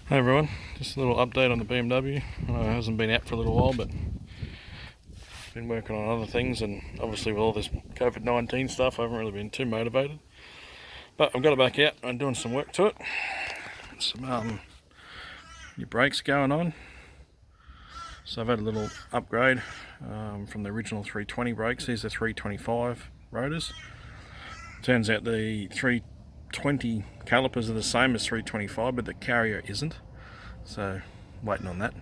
Hey everyone, just a little update on the BMW. I know it hasn't been out for a little while, but been working on other things, and obviously with all this COVID-19 stuff I haven't really been too motivated. But I've got it back out and doing some work to it. Some new brakes going on. So I've had a little upgrade from the original 320 brakes. These are 325 rotors. Turns out the 320 calipers are the same as 325, but the carrier isn't. So waiting on that.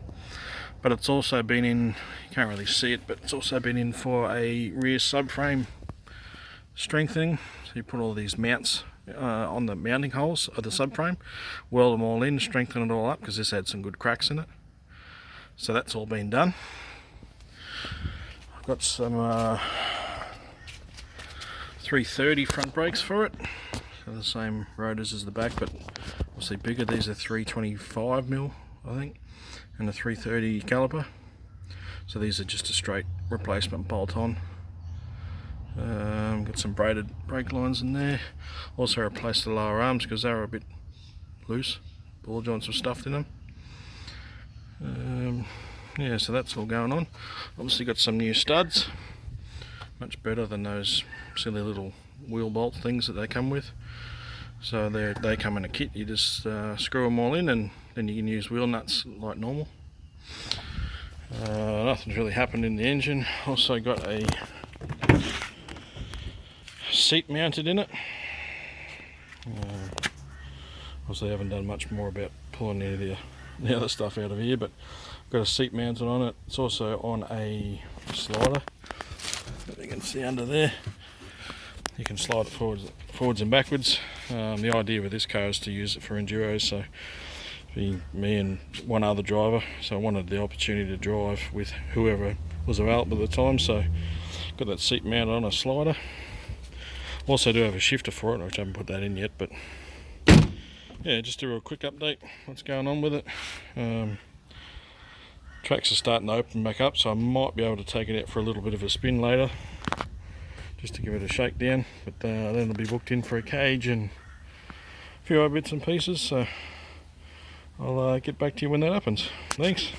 But it's also been in, you can't really see it, but it's also been in for a rear subframe strengthening. So you put all these mounts on the mounting holes of the subframe, weld them all in, strengthen it all up, because this had some good cracks in it. So that's all been done. I've got some 330 front brakes for it. So the same rotors as the back, but obviously bigger. These are 325mm, I think, and a 330 caliper. So these are just a straight replacement bolt-on. Got some braided brake lines in there. Also replaced the lower arms because they were a bit loose. Ball joints were stuffed in them. Yeah, so that's all going on. Obviously got some new studs. Much better than those silly little wheel bolt things that they come with. So they come in a kit. You just screw them all in, and then you can use wheel nuts like normal. Nothing's really happened in the engine. Also got a seat mounted in it. Obviously I haven't done much more about pulling any of the other stuff out of here, but I've got a seat mounted on it. It's also on a slider that you can see under there. You can slide it forwards and backwards. The idea with this car is to use it for enduros, so be me and one other driver, so I wanted the opportunity to drive with whoever was available at the time. So got that seat mounted on a slider. Also do have a shifter for it, which I haven't put that in yet, but yeah, just a real quick update what's going on with it. Tracks are starting to open back up, so I might be able to take it out for a little bit of a spin later, just to give it a shakedown, but then it'll be booked in for a cage and a few other bits and pieces, so I'll get back to you when that happens. Thanks.